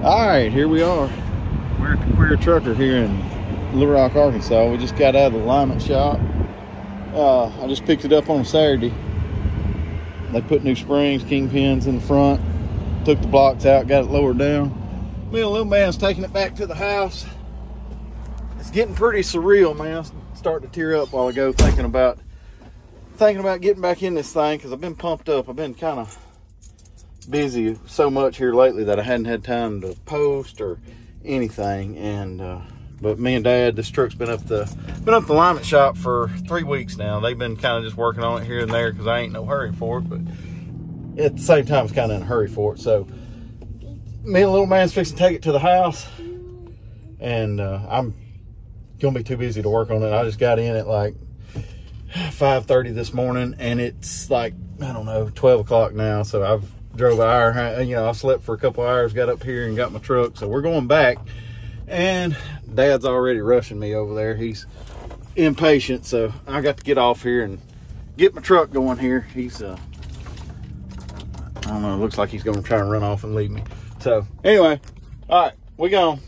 All right, here we are. We're at the Queer Trucker here in Little Rock, Arkansas. We just got out of the alignment shop. I just picked it up on Saturday. They put new springs, kingpins in the front, took the blocks out, got it lowered down. Me and the little man's taking it back to the house. It's getting pretty surreal, man. I'm starting to tear up while I go thinking about getting back in this thing, because I've been pumped up. I've been kind of busy so much here lately that I hadn't had time to post or anything. And but me and Dad, this truck's been up the alignment shop for 3 weeks now. They've been kind of just working on it here and there because I ain't no hurry for it, but at the same time it's kind of in a hurry for it. So me and the little man's fixing to take it to the house, and I'm gonna be too busy to work on it. I just got in at like 5:30 this morning, and it's like, I don't know, 12 o'clock now. So I've drove an hour, I slept for a couple hours, got up here and got my truck. So we're going back, and Dad's already rushing me over there. He's impatient, so I got to get off here and get my truck going here. He's I don't know, it looks like he's gonna try and run off and leave me. So anyway, all right, we gone.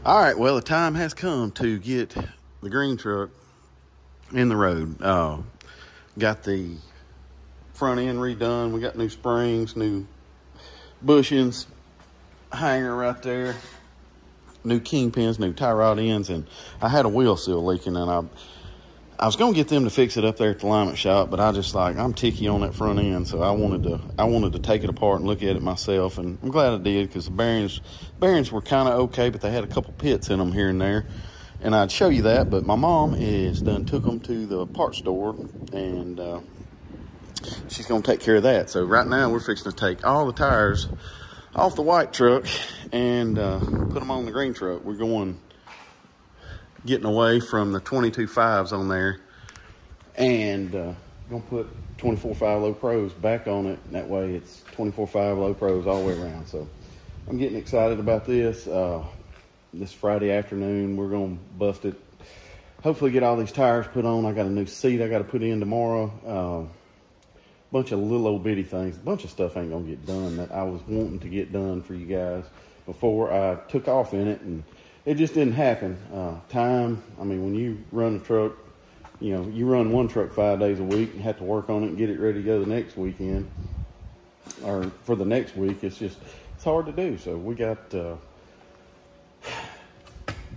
All right, well, the time has come to get the green truck in the road. Got the front end redone. We got new springs, new bushings, hanger right there, new kingpins, new tie rod ends, and I had a wheel seal leaking, and I was gonna get them to fix it up there at the alignment shop, but I'm ticky on that front end, so I wanted to take it apart and look at it myself, and I'm glad I did, because the bearings were kind of okay, but they had a couple pits in them here and there. And I'd show you that, but my mom took them to the parts store, and she's going to take care of that. So right now we're fixing to take all the tires off the white truck and put them on the green truck. We're getting away from the 22.5s on there, and going to put 24.5 low pros back on it. And that way it's 24.5 low pros all the way around. So I'm getting excited about this. This Friday afternoon, we're going to bust it. Hopefully get all these tires put on. I got a new seat I got to put in tomorrow. Bunch of little old bitty things. A bunch of stuff ain't going to get done that I was wanting to get done for you guys before I took off in it, and it just didn't happen. Time, I mean, when you run a truck, you run one truck 5 days a week and have to work on it and get it ready to go the next weekend or for the next week. It's hard to do. So we got...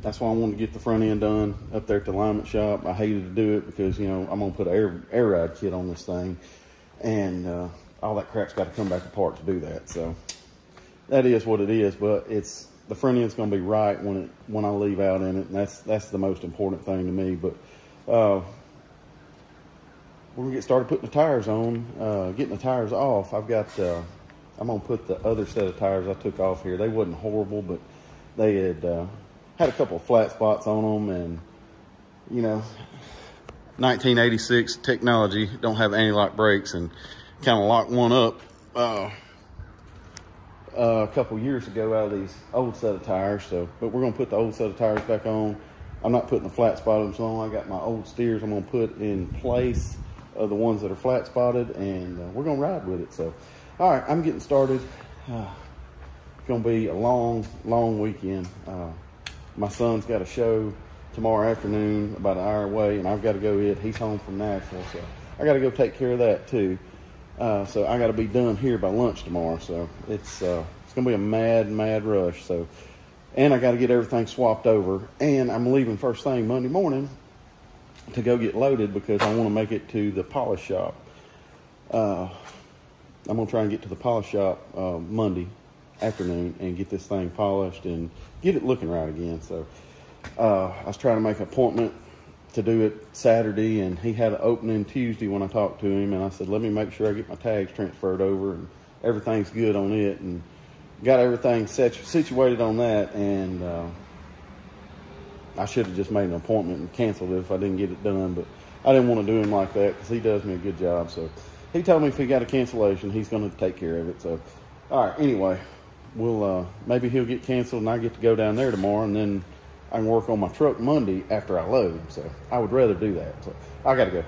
that's why I wanted to get the front end done up there at the alignment shop. I hated to do it because, I'm going to put an air ride kit on this thing, and all that crap's got to come back apart to do that. So that is what it is, but the front end's going to be right when I leave out in it, and that's the most important thing to me. But we're going to get started putting the tires on, getting the tires off. I'm going to put the other set of tires I took off here. They wasn't horrible, but they had a couple of flat spots on them, and 1986 technology, don't have anti-lock brakes, and kind of locked one up a couple years ago out of these old set of tires. But we're gonna put the old set of tires back on. I'm not putting the flat spotted on. I got my old steers I'm gonna put in place of the ones that are flat spotted, and we're gonna ride with it. So all right, I'm getting started. It's gonna be a long weekend. My son's got a show tomorrow afternoon about an hour away, and I've got to go. He's home from Nashville, so I got to go take care of that too. So I got to be done here by lunch tomorrow. So it's gonna be a mad rush. So, and I got to get everything swapped over, and I'm leaving first thing Monday morning to go get loaded because I want to make it to the polish shop. I'm gonna try and get to the polish shop Monday afternoon and get this thing polished and get it looking right again. So I was trying to make an appointment to do it Saturday, and he had an opening Tuesday when I talked to him, and I said, let me make sure I get my tags transferred over and everything's good on it, and got everything situated on that. And I should have just made an appointment and canceled it if I didn't get it done, but I didn't want to do him like that because he does me a good job. So he told me if he got a cancellation, he's going to take care of it. So all right, anyway, we'll maybe he'll get canceled and I get to go down there tomorrow, and then I can work on my truck Monday after I load. So I would rather do that. So I gotta go.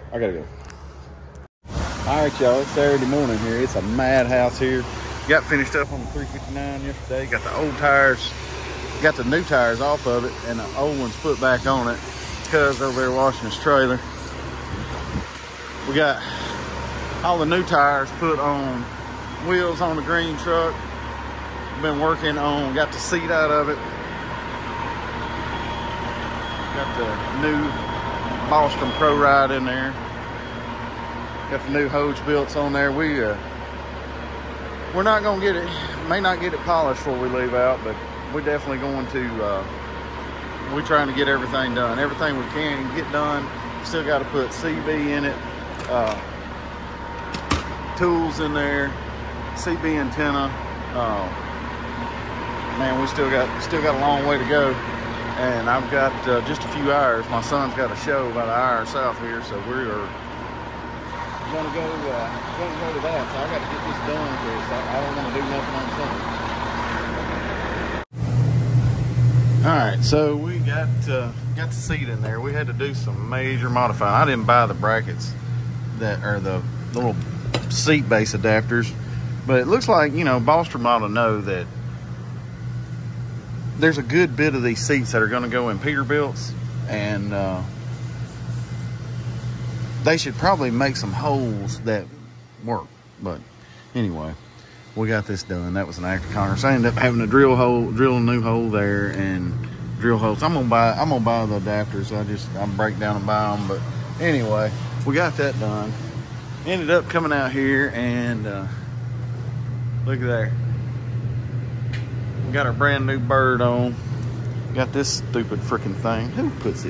All right, y'all, it's Saturday morning here. It's a madhouse here. Got finished up on the 359 yesterday. Got the old tires, got the new tires off of it, and the old ones put back on it. Cuz over there washing his trailer. We got all the new tires put on wheels on the green truck. Been working on, got the seat out of it. Got the new Boston Pro Ride in there. Got the new hose bolts on there. We're not gonna get it, may not get it polished before we leave out, but we're definitely going to, we're trying to get everything done. Everything we can get done. Still got to put CB in it, tools in there, CB antenna. Man, we still got a long way to go. And I've got just a few hours. My son's got a show about an hour south here, so we're gonna go to that. So I got to get this done because I don't want to do nothing on Sunday. All right, so we got the seat in there. We had to do some major modifying. I didn't buy the brackets that are the little seat base adapters, but it looks like, you know, Bostrom ought to know that there's a good bit of these seats that are going to go in Peterbilts, and they should probably make some holes that work. But anyway, we got this done. That was an act of Congress. I ended up having to drill a new hole there and drill holes. I'm gonna buy the adapters. I break down and buy them. But anyway, we got that done. Ended up coming out here and look at there. We got our brand new bird on. Got this stupid freaking thing. Who puts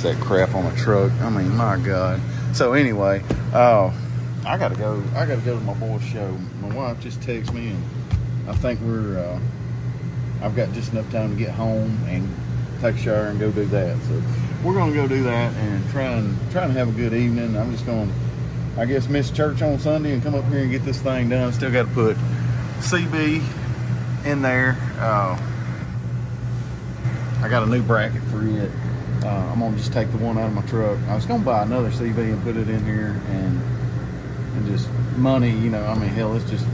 that crap on a truck? I mean, my God. So anyway, I gotta go to my boy's show. My wife just texted me, and I think I've got just enough time to get home and take a shower and go do that. So we're gonna go do that and try and have a good evening. I'm just gonna, I guess, miss church on Sunday and come up here and get this thing done. Still got to put CB in there. I got a new bracket for it. I'm gonna just take the one out of my truck. I was gonna buy another CB and put it in here, and just money, you know. I mean, hell, it's just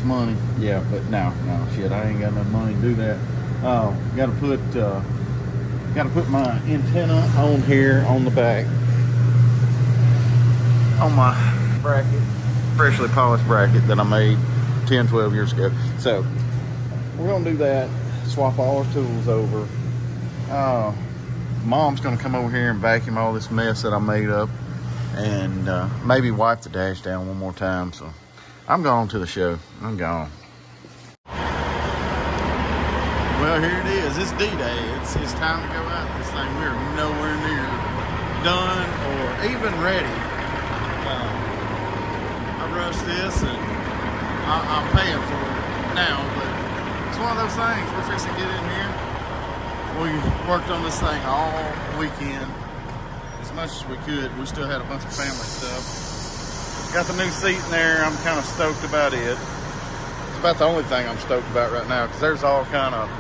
money. Yeah, but no, shit, I ain't got enough money to do that. Got to put my antenna on here on the back on my bracket, freshly polished bracket that I made 10-12 years ago. So we're gonna do that. Swap all our tools over. Mom's gonna come over here and vacuum all this mess that I made up, and maybe wipe the dash down one more time. So I'm going to the show. I'm gone. Well, here it is. It's D-Day. It's time to go out this thing. We're nowhere near done or even ready. I rushed this, and I'm paying for it now, but it's one of those things. We're fixing to get in here. We worked on this thing all weekend as much as we could. We still had a bunch of family stuff. Got the new seat in there. I'm kind of stoked about it. It's about the only thing I'm stoked about right now, because there's all kind of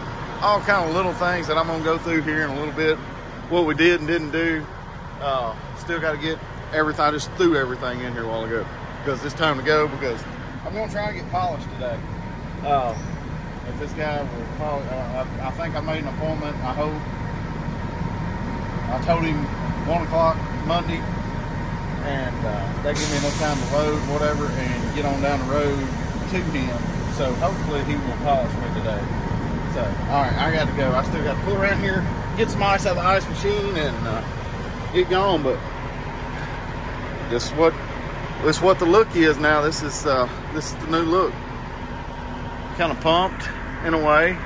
little things that I'm gonna go through here in a little bit. What we did and didn't do. Still got to get everything. I just threw everything in here a while ago because it's time to go, because I'm gonna try and get polished today. If this guy will polish, I think I made an appointment. I hope. I told him 1 o'clock Monday, and they give me enough time to load whatever and get on down the road to him. So hopefully he will polish me today. So all right, I got to go. I still got to pull around here, get some ice out of the ice machine, and get going. But this is what the look is now. This is the new look. Kind of pumped in a way,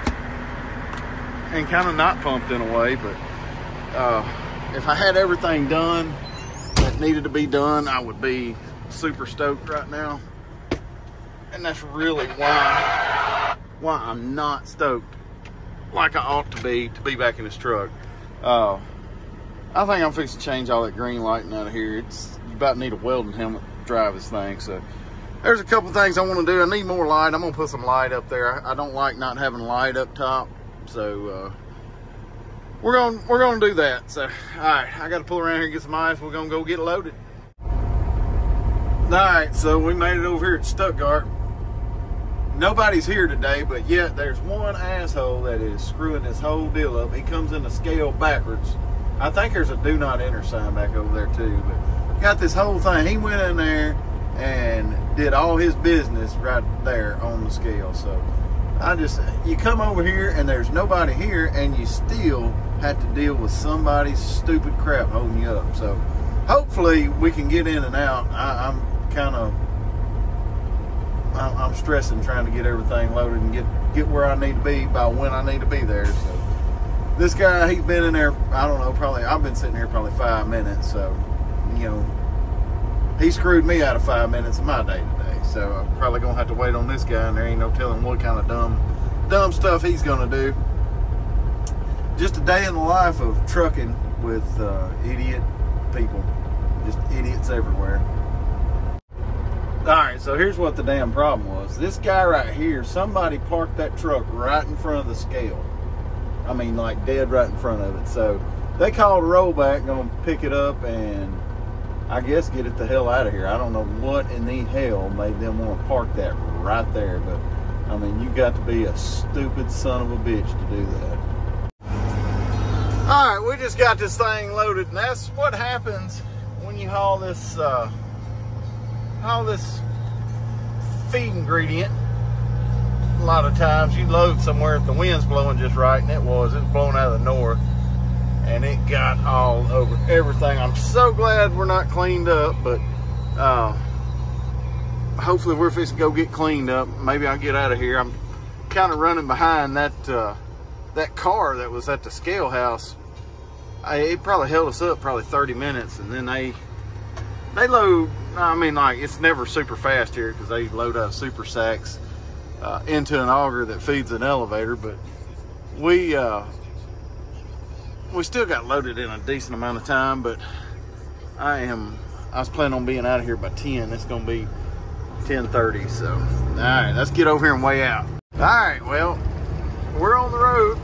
and kind of not pumped in a way. But if I had everything done that needed to be done, I would be super stoked right now. And that's really why I'm not stoked like I ought to be back in this truck. I think I'm fixing to change all that green lighting out of here. It's about to need a welding helmet to drive this thing. So there's a couple things I want to do. I need more light. I'm gonna put some light up there. I don't like not having light up top. So we're gonna do that. So all right, I got to pull around here and get some ice. We're gonna go get it loaded. Alright, so we made it over here at Stuttgart. Nobody's here today, but yet there's one asshole that is screwing this whole deal up. He comes in the scale backwards. I think there's a do not enter sign back over there too, but got this whole thing. He went in there and did all his business right there on the scale. So you come over here and there's nobody here, and you still have to deal with somebody's stupid crap holding you up. So hopefully we can get in and out. I'm stressing trying to get everything loaded and get where I need to be by when I need to be there. So this guy, he's been in there, I don't know, probably, I've been sitting here probably 5 minutes. So, you know, he screwed me out of 5 minutes of my day today. So I'm probably gonna have to wait on this guy, and there ain't no telling what kind of dumb stuff he's gonna do. Just a day in the life of trucking with idiot people. Just idiots everywhere. Alright, so here's what the damn problem was. This guy right here, somebody parked that truck right in front of the scale. I mean, like dead right in front of it. So they called a rollback, gonna pick it up and I guess get it the hell out of here. I don't know what in the hell made them want to park that right there, but I mean, you got to be a stupid son of a bitch to do that. All right, we just got this thing loaded, and that's what happens when you haul this feed ingredient. A lot of times you load somewhere if the wind's blowing just right, and it was blowing out of the north, and it got all over everything. I'm so glad we're not cleaned up, but hopefully we're fixing to go get cleaned up. Maybe I'll get out of here. I'm kind of running behind that car that was at the scale house. It probably held us up probably 30 minutes, and then they load. I mean, like, it's never super fast here because they load out super sacks into an auger that feeds an elevator, but we still got loaded in a decent amount of time. But I was planning on being out of here by 10. It's gonna be 10:30. So all right, let's get over here and weigh out. All right, well, we're on the road,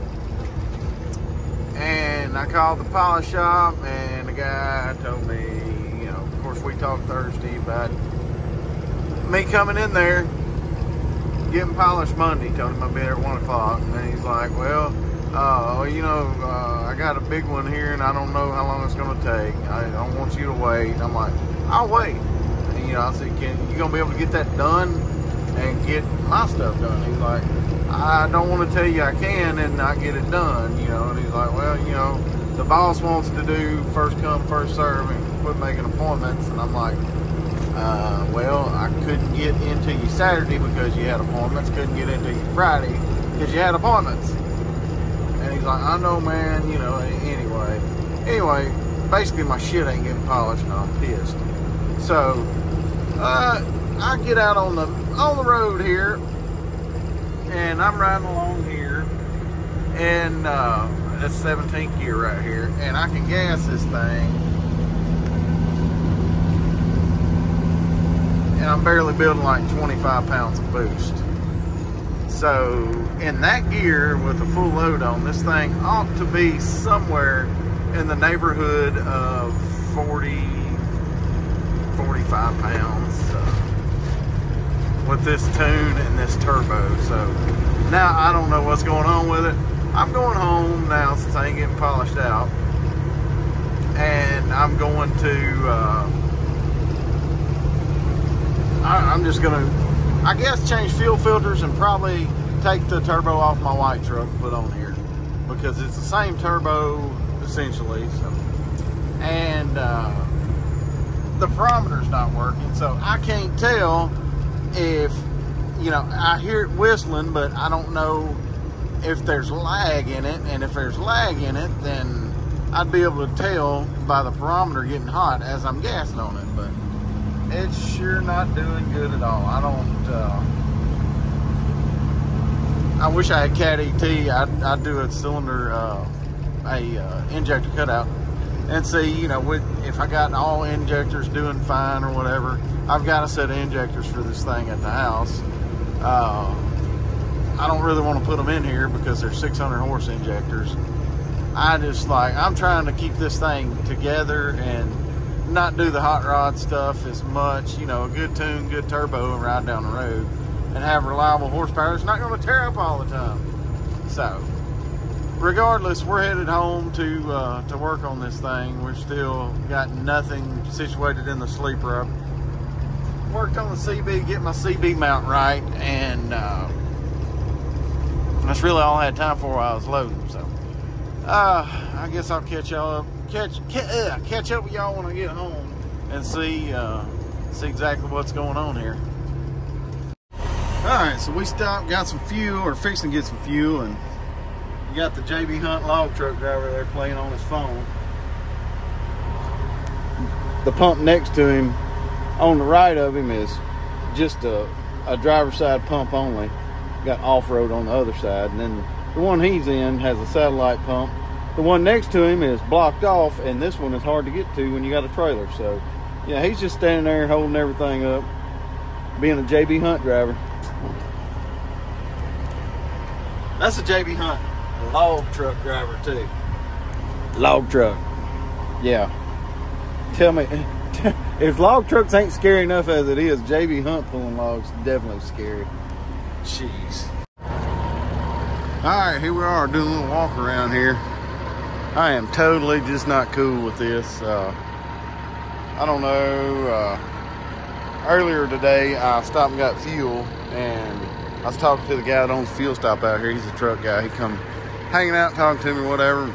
and I called the polish shop, and the guy told me, you know, of course we talked Thursday about me coming in there getting polished Monday. Told him I'd be there at 1 o'clock, and then he's like, well, you know, I got a big one here, and I don't know how long it's going to take. I don't want you to wait. I'm like, I'll wait. And, you know, I said, you going to be able to get that done and get my stuff done? He's like, I don't want to tell you I can and not get it done, you know. And he's like, well, you know, the boss wants to do first come, first serve and quit making appointments. And I'm like, well, I couldn't get into you Saturday because you had appointments. Couldn't get into you Friday because you had appointments. And he's like, I know, man, you know. Anyway, basically my shit ain't getting polished, and I'm pissed. So I get out on the road here, and I'm riding along here, and that's 17th gear right here, and I can gas this thing, and I'm barely building like 25 pounds of boost. So in that gear with a full load on, this thing ought to be somewhere in the neighborhood of 40, 45 pounds with this tune and this turbo. So now I don't know what's going on with it. I'm going home now since I ain't getting polished out, and I'm going to I'm just gonna, I guess, change fuel filters and probably take the turbo off my white truck and put on here, because it's the same turbo essentially. So, and the barometer's not working, so I can't tell if, you know, I hear it whistling, but I don't know if there's lag in it. And if there's lag in it, then I'd be able to tell by the barometer getting hot as I'm gassing on it. But it's sure not doing good at all. I wish I had Cat ET. I'd do a cylinder, injector cutout, and see, you know, if I got all injectors doing fine or whatever. I've got a set of injectors for this thing at the house. I don't really want to put them in here because they're 600 horse injectors. I'm trying to keep this thing together and not do the hot rod stuff as much. You know, a good tune, good turbo, and ride down the road and have reliable horsepower. It's not going to tear up all the time. So, regardless, we're headed home to work on this thing. We're still got nothing situated in the sleeper. I worked on the CB, get my CB mount right, and that's really all I had time for while I was loading. So, I guess I'll catch y'all up. Catch up with y'all when I get home and see exactly what's going on here. All right, so we stopped, got some fuel, or fixing to get some fuel, and you got the JB Hunt log truck driver there playing on his phone. The pump next to him, on the right of him, is just a driver's side pump only. Got off-road on the other side, and then the one he's in has a satellite pump. The one next to him is blocked off, and this one is hard to get to when you got a trailer. So, yeah, he's just standing there holding everything up, being a JB Hunt driver. That's a JB Hunt log truck driver too. Log truck. Yeah. Tell me, if log trucks ain't scary enough as it is, JB Hunt pulling logs is definitely scary. Jeez. Alright, here we are doing a little walk around here. I am totally just not cool with this. I don't know. Earlier today, I stopped and got fuel, and I was talking to the guy that owns the fuel stop out here. He's a truck guy. He come hanging out, talking to me, whatever.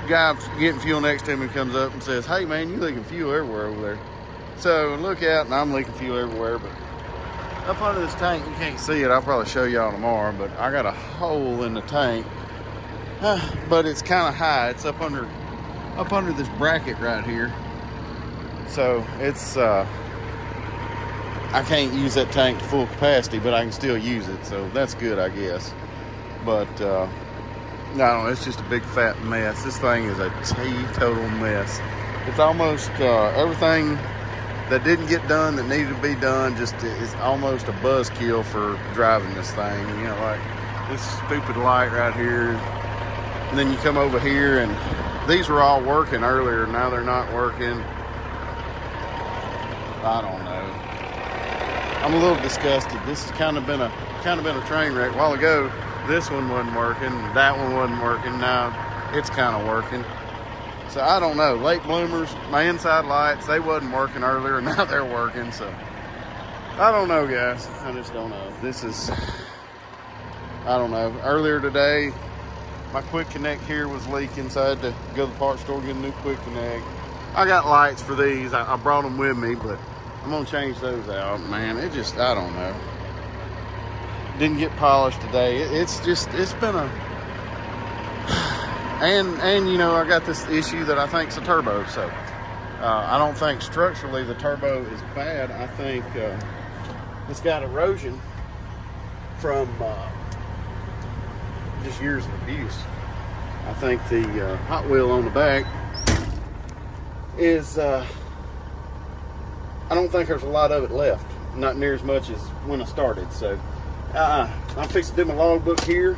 The guy getting fuel next to me comes up and says, "Hey man, you leaking fuel everywhere over there." So look out, and I'm leaking fuel everywhere. But up under this tank, you can't see it. I'll probably show y'all tomorrow. But I got a hole in the tank, but it's kind of high. It's up under this bracket right here. So it's I can't use that tank to full capacity, but I can still use it, so that's good, I guess. But no, it's just a big fat mess. This thing is a total mess. It's almost everything that didn't get done that needed to be done. Just is almost a buzzkill for driving this thing. You know, like this stupid light right here, and then you come over here, and these were all working earlier. Now they're not working. I don't know. I'm a little disgusted. This has kind of been a train wreck. A while ago, this one wasn't working, that one wasn't working. Now it's kind of working. So I don't know. Late bloomers, my inside lights, they wasn't working earlier. Now they're working. So I don't know, guys. I just don't know. I don't know. Earlier today, my quick connect here was leaking, so I had to go to the parts store, get a new quick connect. I got lights for these. I brought them with me, but I'm gonna change those out, man. It just, I don't know. Didn't get polished today. It's been a, and you know, I got this issue that I think's a turbo. So I don't think structurally the turbo is bad. I think it's got erosion from just years of abuse. I think the hot wheel on the back is I don't think there's a lot of it left, not near as much as when I started. So I'm fixing to do my logbook here.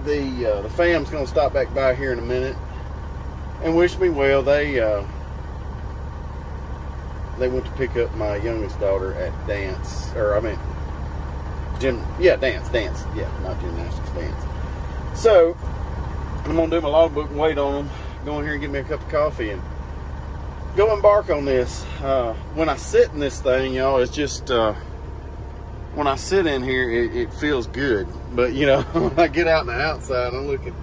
The fam's gonna stop back by here in a minute and wish me well. They went to pick up my youngest daughter at dance, or I mean dance, yeah, not gymnastics, dance. So I'm gonna do my logbook and wait on them, go in here and get me a cup of coffee and go embark on this. When I sit in this thing, y'all, it's just when I sit in here, it feels good. But you know, when I get out on the outside, I look at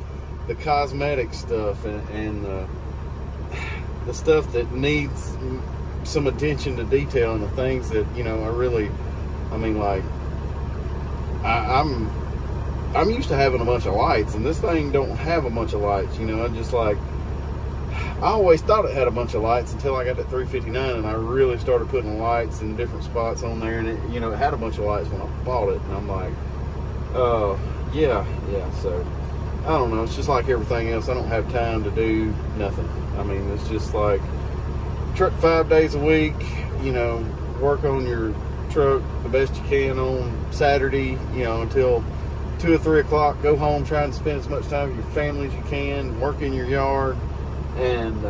the cosmetic stuff and the stuff that needs some attention to detail, and the things that, you know, I mean, like I'm used to having a bunch of lights, and this thing don't have a bunch of lights. You know, I always thought it had a bunch of lights until I got that 359, and I really started putting lights in different spots on there, and it, you know, it had a bunch of lights when I bought it, and I'm like, yeah. So I don't know. It's just like everything else. I don't have time to do nothing. I mean, it's just like truck 5 days a week. You know, work on your truck the best you can on Saturday. You know, until 2 or 3 o'clock. Go home, trying to spend as much time with your family as you can. Work in your yard. And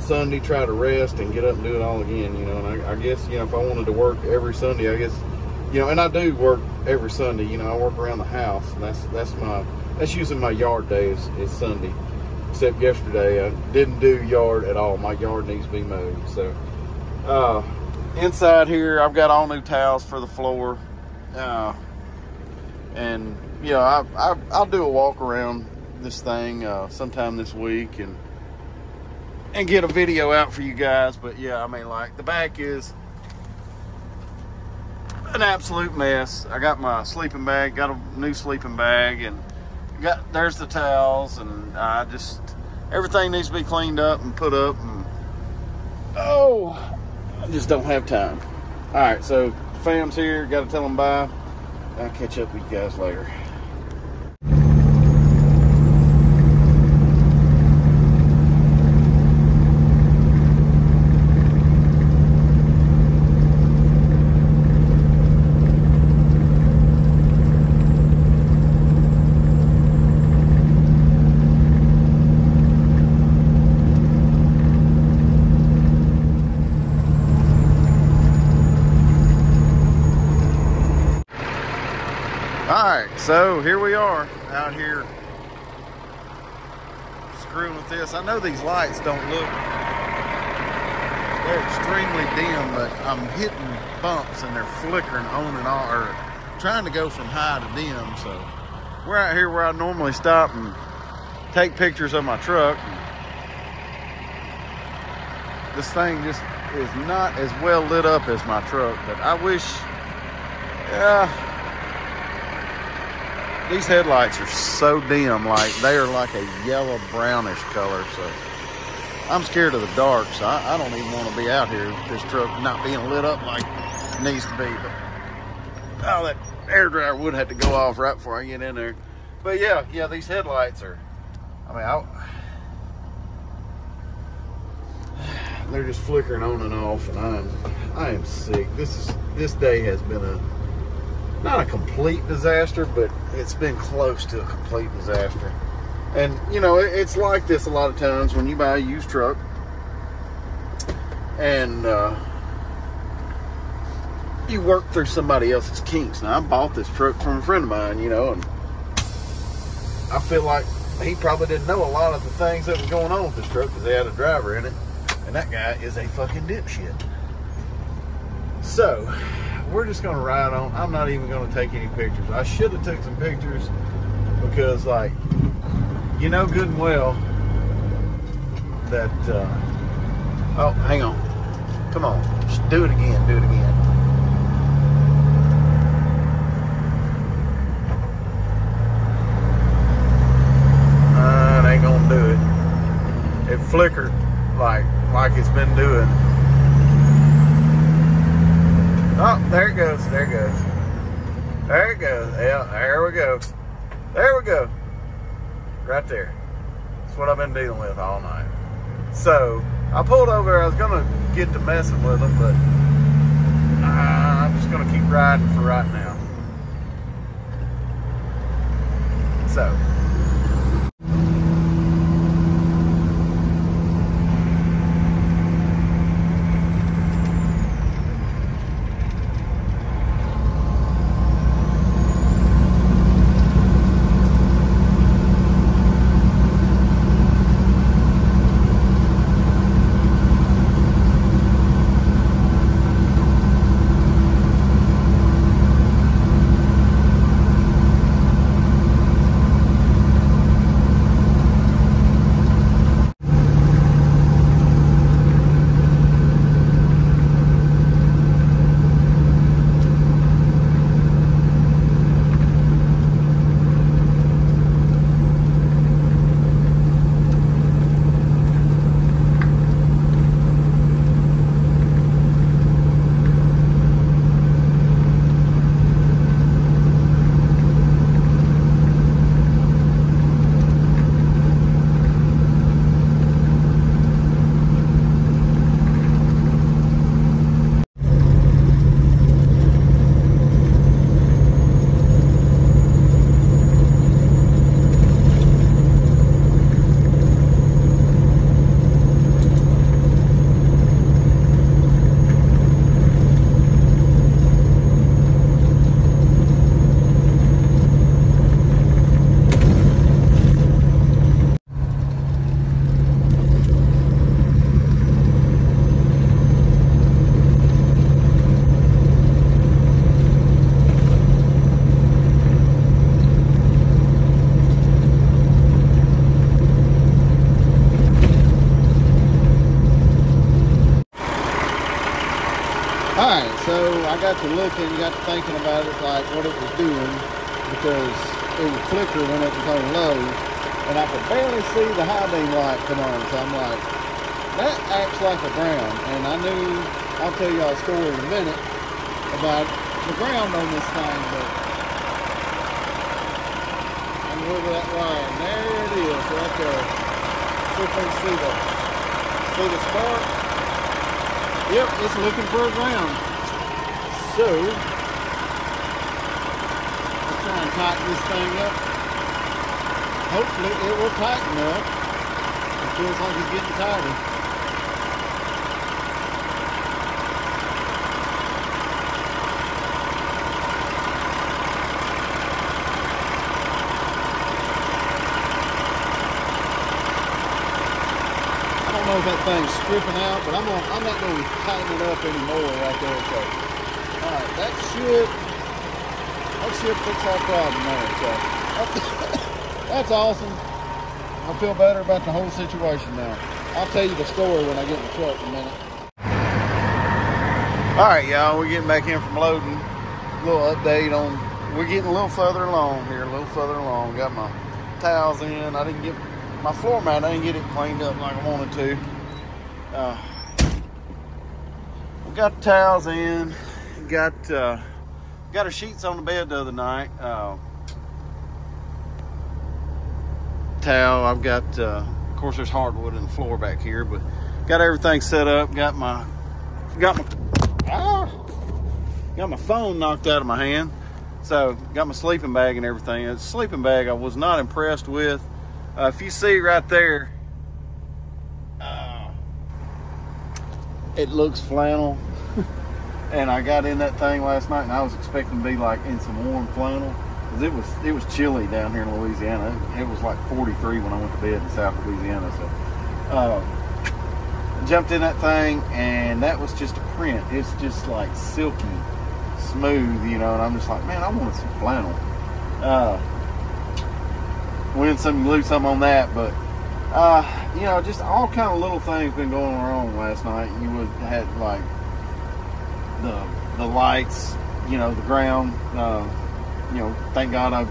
Sunday, try to rest, and get up and do it all again, you know. And I guess, you know, if I wanted to work every Sunday, I guess, you know, and I do work every Sunday, you know, I work around the house, and that's usually my yard day is Sunday. Except yesterday, I didn't do yard at all. My yard needs to be mowed. So, inside here, I've got all new towels for the floor. And, you know, I'll do a walk around this thing sometime this week and get a video out for you guys. But, yeah, I mean, like, the back is an absolute mess. I got my sleeping bag, got a new sleeping bag, and there's the towels, and everything needs to be cleaned up and put up, and I just don't have time. All right, so fam's here, got to tell them bye. I'll catch up with you guys later. Alright, so here we are out here screwing with this. I know these lights don't look, they're extremely dim, but I'm hitting bumps and they're flickering on and off, or trying to go from high to dim. So we're out here where I normally stop and take pictures of my truck. This thing just is not as well lit up as my truck, but I wish, these headlights are so dim, like they are like a yellow brownish color. So I'm scared of the dark, so I don't even want to be out here with this truck not being lit up like it needs to be. But that air dryer would have to go off right before I get in there. But yeah, these headlights are, I mean, they're just flickering on and off, and I am sick. This day has been not a complete disaster, but it's been close to a complete disaster. And you know, it's like this a lot of times when you buy a used truck, and you work through somebody else's kinks. Now, I bought this truck from a friend of mine, you know, and I feel like he probably didn't know a lot of the things that was going on with this truck because they had a driver in it, and that guy is a fucking dipshit. So we're just gonna ride on. I'm not even gonna take any pictures. I should have took some pictures because, like, you know good and well that oh, hang on, come on, just do it again. It ain't gonna do it. It flickered like it's been doing. Oh, there it goes. Yeah, there we go. Right there. That's what I've been dealing with all night. So I pulled over. I was gonna get to messing with them, but I'm just gonna keep riding for right now. So I got to looking, got to thinking about it, like what it was doing, because it would flicker when it was on low, and I could barely see the high beam light come on. So I'm like, that acts like a ground. And I knew, I'll tell y'all a story in a minute about the ground on this thing, but I'm over that wire, and there it is right there. See if we can see the spark. Yep, it's looking for a ground. So let's try and tighten this thing up. Hopefully it will tighten up. It feels like it's getting tighter. I don't know if that thing's stripping out, but I'm not going to tighten it up anymore right there. So, all right, that should fix our problem there. So that's awesome. I feel better about the whole situation now. I'll tell you the story when I get in the truck in a minute. All right, y'all, we're getting back in from loading. A little update on, we're getting a little further along here, Got my towels in. I didn't get my floor mat, I didn't get it cleaned up like I wanted to. We got the towels in. Got our sheets on the bed the other night. Towel, I've got, of course there's hardwood in the floor back here, but got everything set up. Got my phone knocked out of my hand. So got my sleeping bag and everything. The sleeping bag I was not impressed with. If you see right there, it looks flannel. And I got in that thing last night and I was expecting to be like in some warm flannel. Because it was chilly down here in Louisiana. It was like 43 when I went to bed in South Louisiana. So jumped in that thing and that was just a print. It's just like silky smooth, you know, and I'm just like, man, I wanted some flannel. Win some, lose some on that, but you know, just all kind of little things been going wrong last night. You would had like the lights, you know, the ground. You know, thank God I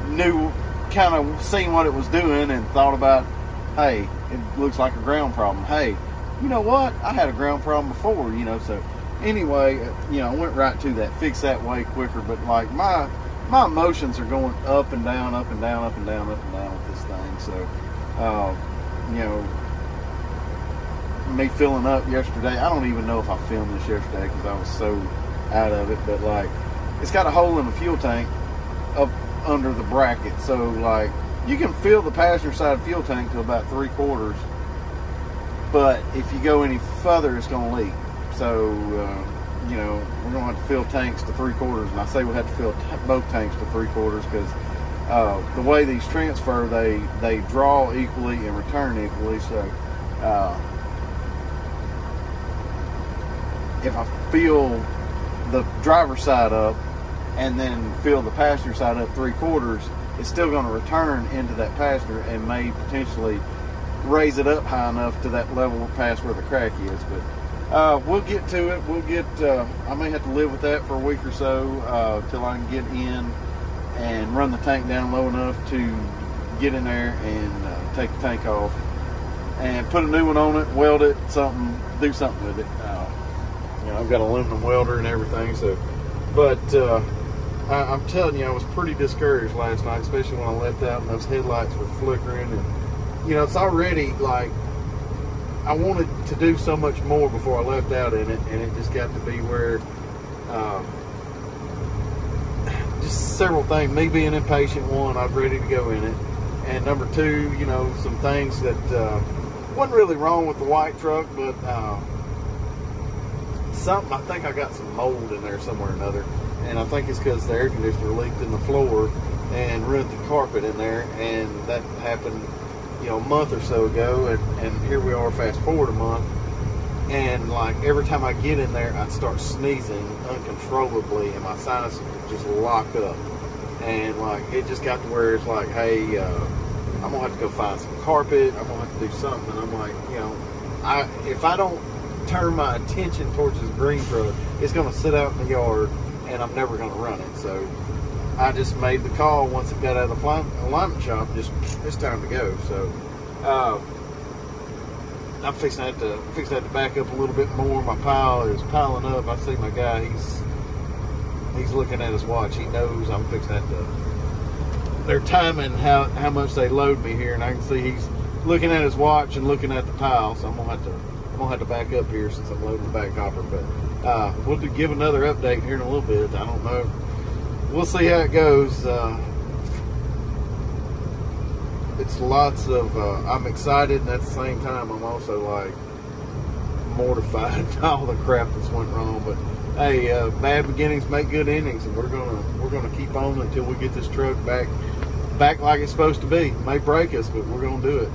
knew, kind of seen what it was doing and thought about, hey, it looks like a ground problem. Hey, you know what? I had a ground problem before, you know. So anyway, you know, I went right to that, fix that way quicker. But like my emotions are going up and down, up and down, up and down, up and down with this thing. So, you know, me filling up yesterday, I don't even know if I filmed this yesterday because I was so out of it. But like, it's got a hole in the fuel tank up under the bracket. So like, you can fill the passenger side fuel tank to about 3/4. But if you go any further, it's going to leak. So, you know, we're going to have to fill tanks to 3/4. And I say we have to fill both tanks to 3/4 because the way these transfer, they draw equally and return equally. So, if I fill the driver's side up and then fill the passenger side up 3/4, it's still going to return into that passenger and may potentially raise it up high enough to that level past where the crack is. But we'll get to it. We'll get, I may have to live with that for a week or so till I can get in and run the tank down low enough to get in there and take the tank off and put a new one on it, weld it, do something with it. You know, I've got an aluminum welder and everything. So, but I'm telling you, I was pretty discouraged last night, especially when I left out and those headlights were flickering. And you know, it's already like I wanted to do so much more before I left out in it, and it just got to be where just several things. Me being impatient, one, I was ready to go in it, and number two, you know, some things that wasn't really wrong with the white truck, but something, I think I got some mold in there somewhere or another, and I think it's because the air conditioner leaked in the floor and ruined the carpet in there, and that happened, you know, a month or so ago, and here we are, fast forward a month, and like every time I get in there, I start sneezing uncontrollably, and my sinuses just lock up, and like it just got to where it's like, hey, I'm gonna have to go find some carpet, I'm gonna have to do something, and I'm like, you know, if I don't turn my attention towards this green truck, it's going to sit out in the yard and I'm never going to run it. So I just made the call once it got out of the alignment shop, just it's time to go. So I'm fixing to back up a little bit more. My pile is piling up. I see my guy, he's looking at his watch. He knows I'm fixing to, they're timing how much they load me here, and I can see he's looking at his watch and looking at the pile. So I'm gonna have to back up here since I'm loading the back hopper. But we'll give another update here in a little bit. I don't know. We'll see how it goes. It's lots of, I'm excited, and at the same time, I'm also like mortified by all the crap that's went wrong. But hey, bad beginnings make good endings, and we're gonna keep on until we get this truck back like it's supposed to be. It may break us, but we're gonna do it.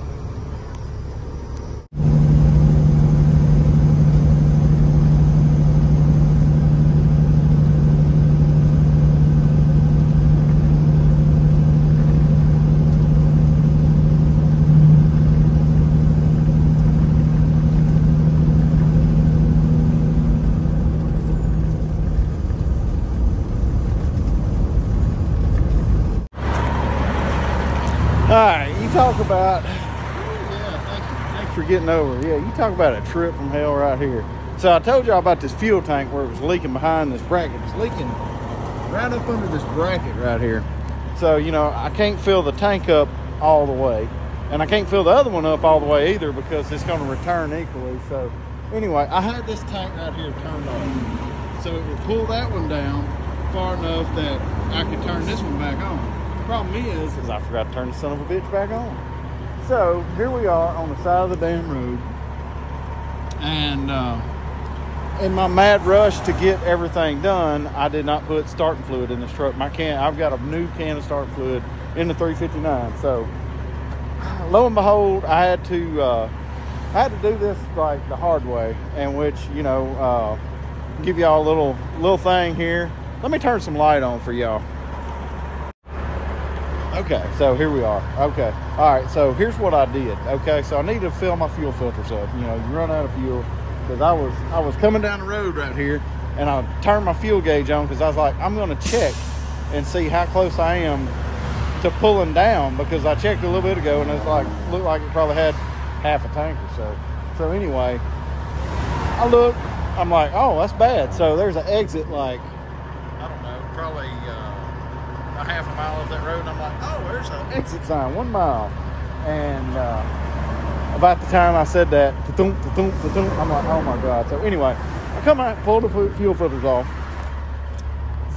All right, you talk about, yeah, thanks for getting over. Yeah, you talk about a trip from hell right here. So I told y'all about this fuel tank where it was leaking behind this bracket. It's leaking right up under this bracket right here. So, you know, I can't fill the tank up all the way, and I can't fill the other one up all the way either because it's going to return equally. So anyway, I had this tank right here turned on. So it would pull that one down far enough that I could turn this one back on. Problem is I forgot to turn the son of a bitch back on. So here we are on the side of the damn road, and in my mad rush to get everything done, I did not put starting fluid in this truck. I've got a new can of starting fluid in the 359. So lo and behold, I had to do this like the hard way, in which, you know, give y'all a little thing here. Let me turn some light on for y'all. Okay, so here we are. Okay, all right, so here's what I did. Okay, so I need to fill my fuel filters up. You know, you run out of fuel, because I was coming down the road right here, and I turned my fuel gauge on because I was like, I'm going to check and see how close I am to pulling down, because I checked a little bit ago and it's like, looked like it probably had half a tank or so. So anyway, I look, I'm like, oh, that's bad. So there's an exit, like, I don't know, probably a half a mile up that road, and I'm like, oh, there's an exit sign, 1 mile. And about the time I said that, I'm like, oh my God. So anyway, I come out, pull the fuel filters off,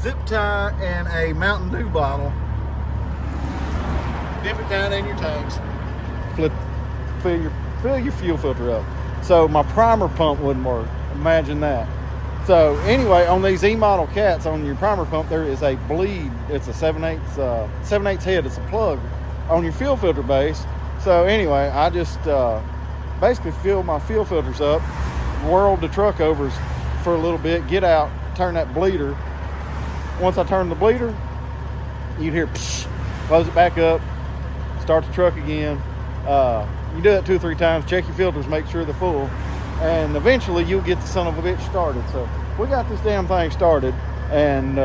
zip tie and a Mountain Dew bottle, dip it down in your tanks, fill your fuel filter up. So my primer pump wouldn't work. Imagine that. So anyway, on these E-model cats, on your primer pump, there is a bleed. It's a 7/8 head. It's a plug on your fuel filter base. So anyway, I just basically filled my fuel filters up, whirled the truck over for a little bit, get out, turn that bleeder. Once I turn the bleeder, you'd hear psh, close it back up, start the truck again. You do it 2 or 3 times, check your filters, make sure they're full, and eventually you'll get the son of a bitch started. So we got this damn thing started, and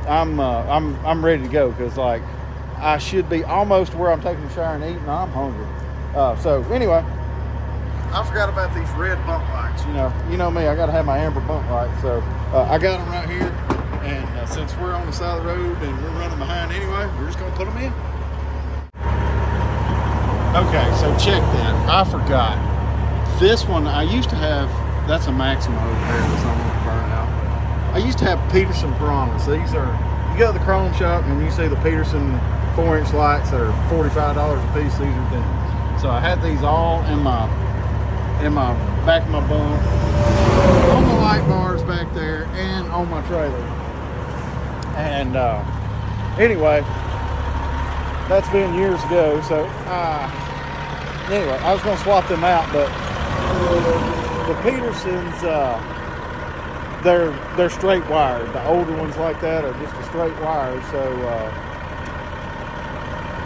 I'm ready to go, because like I should be almost where I'm taking a shower and eating. I'm hungry. So anyway, I forgot about these red bump lights. You know me, I gotta have my amber bump lights. So I got them right here, and since we're on the side of the road and we're running behind anyway, we're just gonna put them in. Okay, so check that. I forgot. This one, I used to have, that's a Maxima over there that's almost burnt out. I used to have Peterson Piranhas. These are, you go to the chrome shop and you see the Peterson 4-inch lights that are $45 a piece. These are them. So I had these all in my back of my bunk, on the light bars back there, and on my trailer. And anyway, that's been years ago. So anyway, I was going to swap them out, but the Petersons, they're straight wired. The older ones like that are just a straight wire. So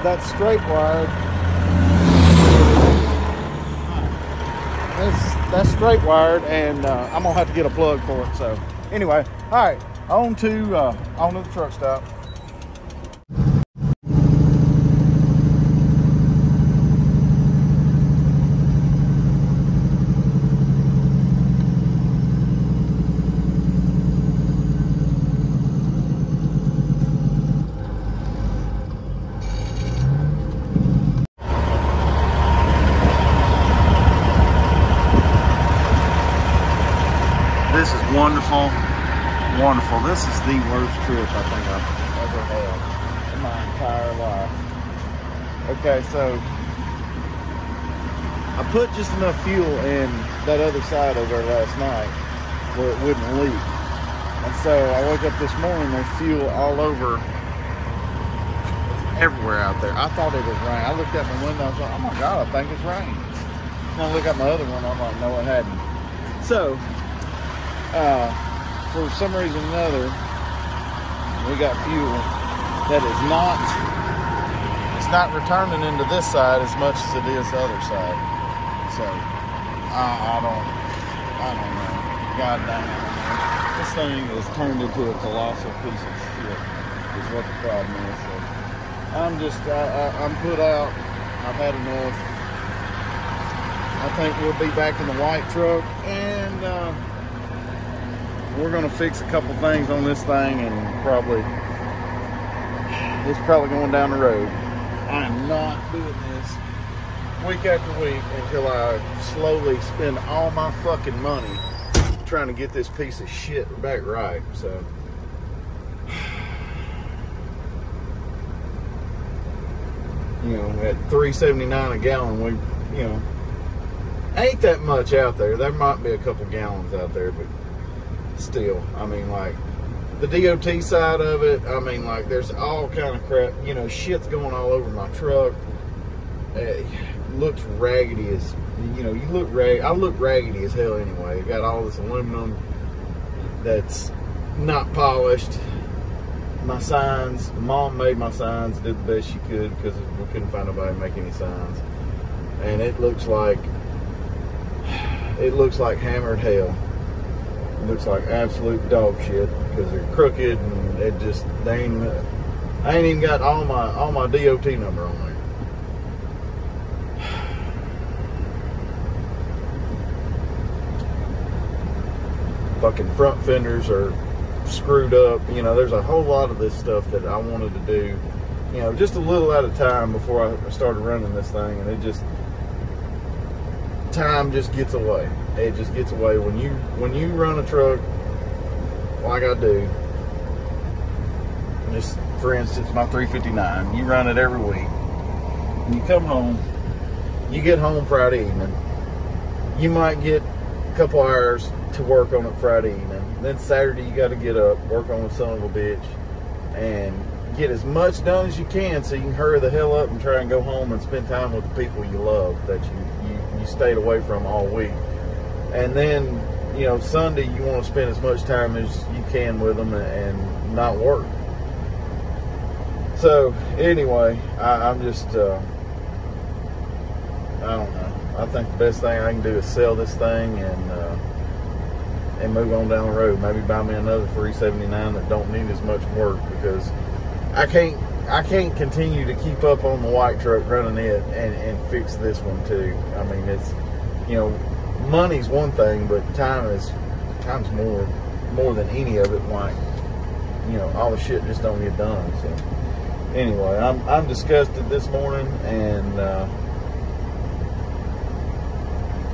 that's straight wired. that's straight wired, and I'm gonna have to get a plug for it. So anyway, all right, on to the truck stop. This is wonderful, wonderful. This is the worst trip I think I've ever had in my entire life. Okay, so I put just enough fuel in that other side over there last night where it wouldn't leak. And so I woke up this morning, there's fuel all over, everywhere out there. I thought it was rain. I looked out my window, I was like, oh my God, I think it's raining. And I look at my other one, I'm like, no, it hadn't. So, for some reason or another, we got fuel that is not returning into this side as much as it is the other side. So I don't know. God damn it. This thing is turned into a colossal piece of shit is what the problem is. So I'm put out. I've had enough. I think we'll be back in the white truck, and we're gonna fix a couple things on this thing, and it's probably going down the road. I am not doing this week after week until I slowly spend all my fucking money trying to get this piece of shit back right. So you know, at $3.79 a gallon, ain't that much out there. There might be a couple gallons out there, but still, I mean, like, the DOT side of it, I mean, like, there's all kind of crap, shit's going all over my truck. It looks raggedy as, you look I look raggedy as hell anyway. You got all this aluminum that's not polished. My signs, Mom made my signs, did the best she could because we couldn't find nobody to make any signs. And it looks like hammered hell. It looks like absolute dog shit because they're crooked, and I ain't even got all my DOT number on there. Fucking front fenders are screwed up. There's a whole lot of this stuff that I wanted to do, just a little at a time before I started running this thing, and time just gets away. It just gets away when you run a truck like I do. Just for instance, my 359, you run it every week. When you come home, you get home Friday evening. You might get a couple hours to work on it Friday evening. Then Saturday you got to get up, work on the son of a bitch, and get as much done as you can so you can hurry the hell up and try and go home and spend time with the people you love that you stayed away from all week. And then, Sunday you want to spend as much time as you can with them and not work. So anyway, I'm just, I don't know. I think the best thing I can do is sell this thing and move on down the road. Maybe buy me another 379 that don't need as much work, because I can't continue to keep up on the white truck running it and fix this one too. I mean, it's, money's one thing, but time's more than any of it. Like, all the shit just don't get done. So anyway, I'm disgusted this morning, and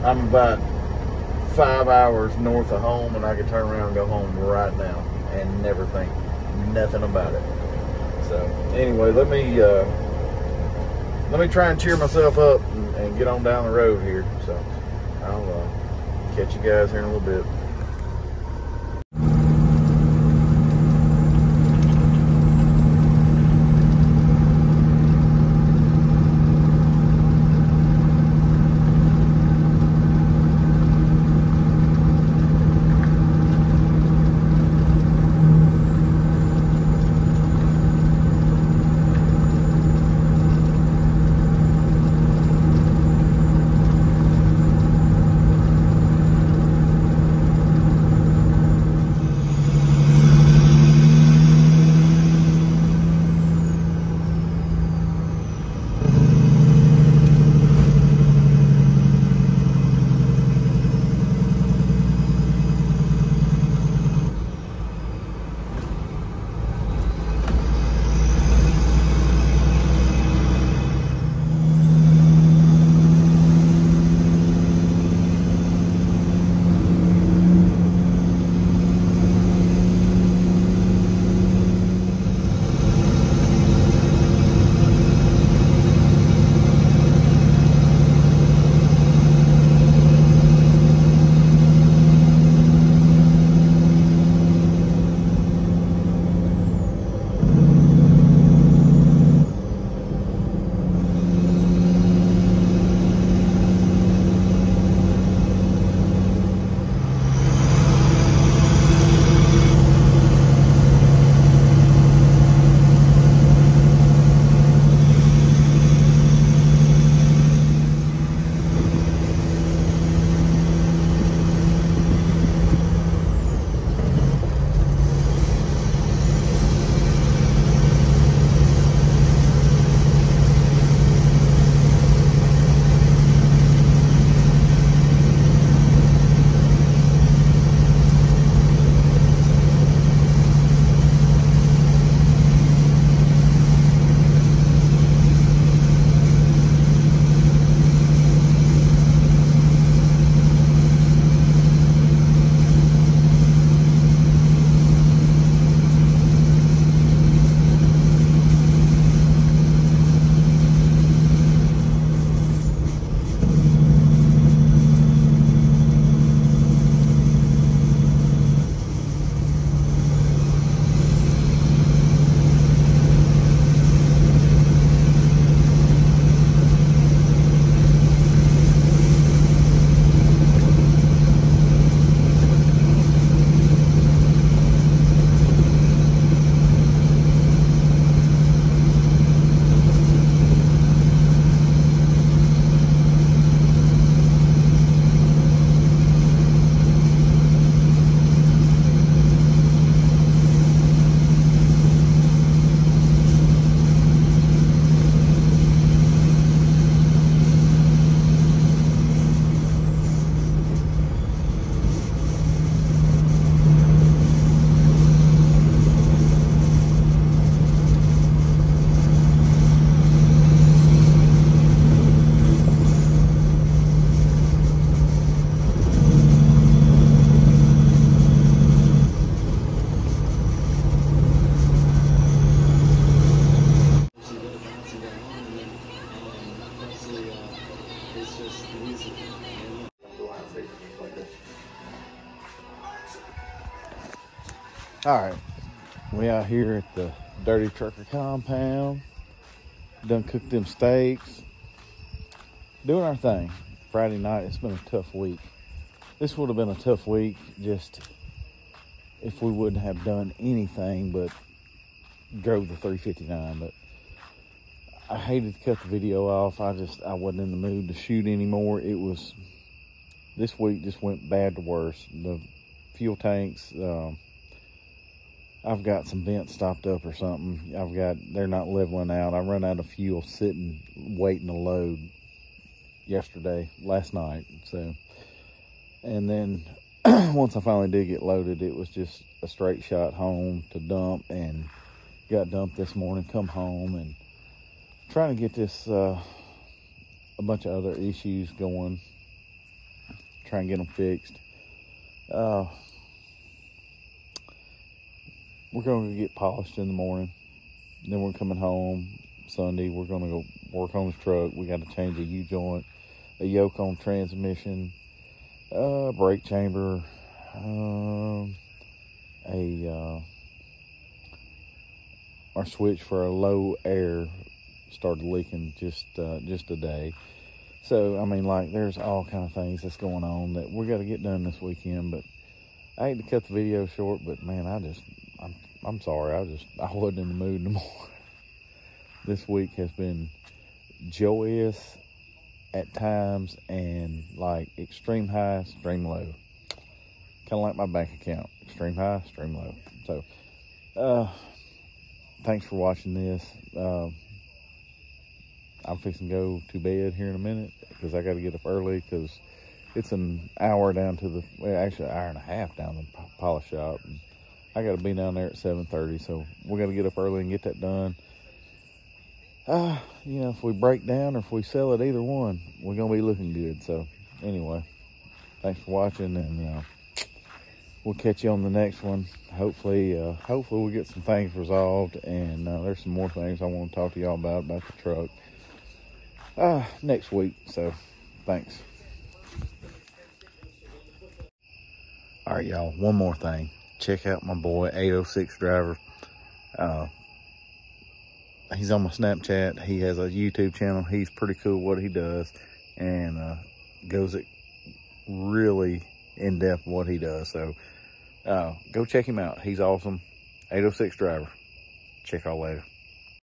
I'm about 5 hours north of home, and I could turn around and go home right now and never think nothing about it. So anyway, let me try and cheer myself up and get on down the road here. So I'll catch you guys here in a little bit. All right, we out here at the Dirty Trucker compound. Done cooked them steaks. Doing our thing. Friday night, it's been a tough week. This would have been a tough week just if we wouldn't have done anything but drove the 359. But I hated to cut the video off. I wasn't in the mood to shoot anymore. This week just went bad to worse. The fuel tanks, I've got some vents stopped up or something. They're not leveling out. I run out of fuel sitting, waiting to load last night. So, and then once I finally did get loaded, it was just a straight shot home to dump, and got dumped this morning, come home, and trying to get this, a bunch of other issues going, try and get them fixed. We're going to get polished in the morning. Then we're coming home Sunday. We're going to go work on this truck. We got to change a U-joint, a yoke on transmission, brake chamber, our switch for a low air started leaking just a day. So, I mean, like, there's all kind of things that's going on that we got to get done this weekend. But I hate to cut the video short, but man, I'm sorry. I wasn't in the mood anymore. This week has been joyous at times and like extreme high, extreme low. Kind of like my bank account, extreme high, extreme low. So, thanks for watching this. I'm fixing to go to bed here in a minute because I got to get up early because it's an hour down to actually an hour and a half down to the polish shop. And I got to be down there at 7:30, so we got to get up early and get that done. You know, if we break down or if we sell it, either one, we're going to be looking good. So, anyway, thanks for watching, and we'll catch you on the next one. Hopefully we'll get some things resolved, and there's some more things I want to talk to y'all about the truck next week. So, thanks. All right, y'all, one more thing. Check out my boy, 806 Driver. He's on my Snapchat. He has a YouTube channel. He's pretty cool what he does, and goes really in depth what he does. So go check him out. He's awesome. 806 Driver. Check y'all later.